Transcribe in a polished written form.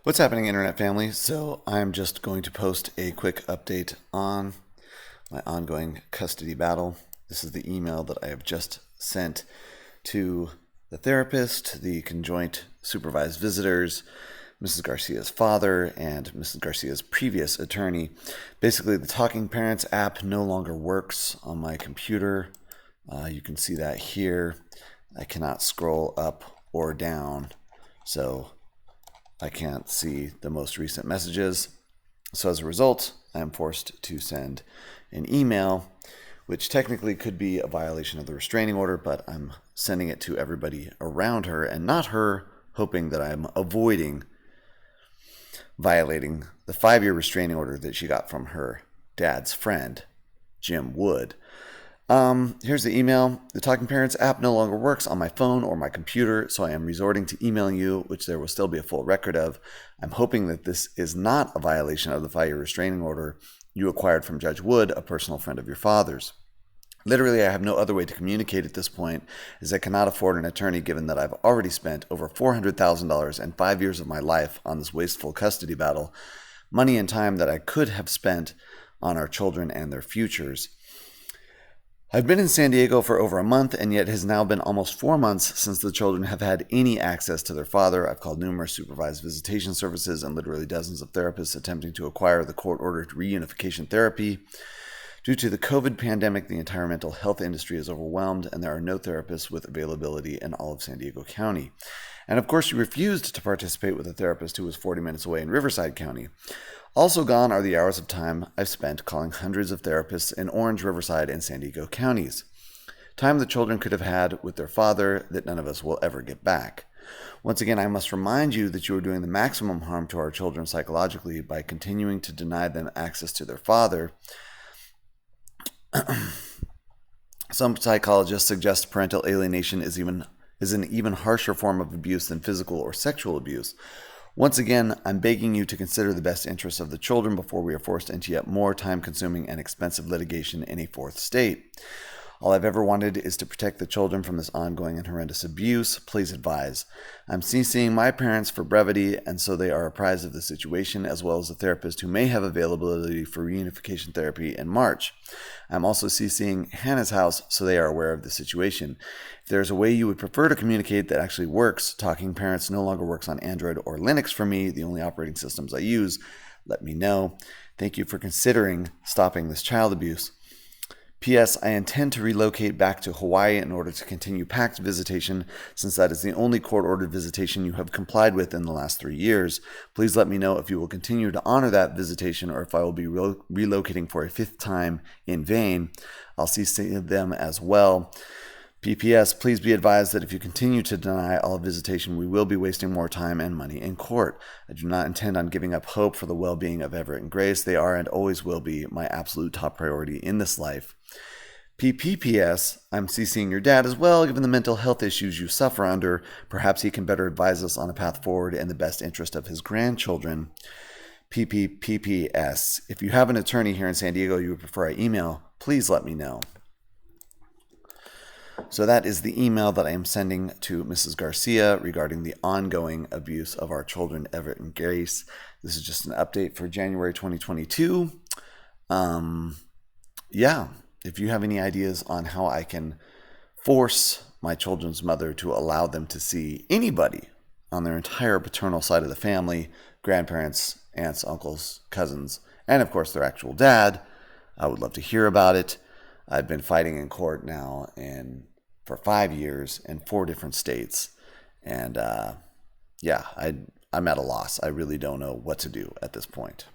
What's happening, Internet family? So I'm just going to post a quick update on my ongoing custody battle. This is the email that I have just sent to the therapist, the conjoint supervised visitors, Mrs. Garcia's father, and Mrs. Garcia's previous attorney. Basically, the Talking Parents app no longer works on my computer. You can see that here. I cannot scroll up or down, so I can't see the most recent messages. So as a result, I am forced to send an email, which technically could be a violation of the restraining order, but I'm sending it to everybody around her and not her, hoping that I'm avoiding violating the 5-year restraining order that she got from her dad's friend, Jim Wood. Here's the email. The Talking Parents app no longer works on my phone or my computer, so I am resorting to emailing you, which there will still be a full record of. I'm hoping that this is not a violation of the 5-year restraining order you acquired from Judge Wood, a personal friend of your father's. Literally, I have no other way to communicate at this point, as I cannot afford an attorney given that I've already spent over $400,000 and 5 years of my life on this wasteful custody battle, money and time that I could have spent on our children and their futures. I've been in San Diego for over a month, and yet it has now been almost 4 months since the children have had any access to their father. I've called numerous supervised visitation services and literally dozens of therapists attempting to acquire the court-ordered reunification therapy. Due to the COVID pandemic, the entire mental health industry is overwhelmed, and there are no therapists with availability in all of San Diego County. And of course, you refused to participate with a therapist who was 40 minutes away in Riverside County. Also gone are the hours of time I've spent calling hundreds of therapists in Orange, Riverside, and San Diego counties. Time the children could have had with their father that none of us will ever get back. Once again, I must remind you that you are doing the maximum harm to our children psychologically by continuing to deny them access to their father. Some psychologists suggest parental alienation is an even harsher form of abuse than physical or sexual abuse. Once again, I'm begging you to consider the best interests of the children before we are forced into yet more time-consuming and expensive litigation in a fourth state. All I've ever wanted is to protect the children from this ongoing and horrendous abuse. Please advise. I'm CCing my parents for brevity, and so they are apprised of the situation, as well as a therapist who may have availability for reunification therapy in March. I'm also CCing Hannah's house, so they are aware of the situation. If there's a way you would prefer to communicate that actually works, Talking Parents no longer works on Android or Linux for me, the only operating systems I use, let me know. Thank you for considering stopping this child abuse. P.S. I intend to relocate back to Hawaii in order to continue PACT visitation, since that is the only court-ordered visitation you have complied with in the last 3 years. Please let me know if you will continue to honor that visitation or if I will be relocating for a 5th time in vain. I'll see them as well. PPS, please be advised that if you continue to deny all visitation, we will be wasting more time and money in court. I do not intend on giving up hope for the well-being of Everett and Grace. They are and always will be my absolute top priority in this life. PPPS, I'm CCing your dad as well, given the mental health issues you suffer under. Perhaps he can better advise us on a path forward in the best interest of his grandchildren. PPPS, if you have an attorney here in San Diego you would prefer I email, please let me know. So that is the email that I am sending to Mrs. Garcia regarding the ongoing abuse of our children, Everett and Grace. This is just an update for January 2022. If you have any ideas on how I can force my children's mother to allow them to see anybody on their entire paternal side of the family, grandparents, aunts, uncles, cousins, and of course their actual dad, I would love to hear about it. I've been fighting in court now for 5 years in 4 different states. And I'm at a loss. I really don't know what to do at this point.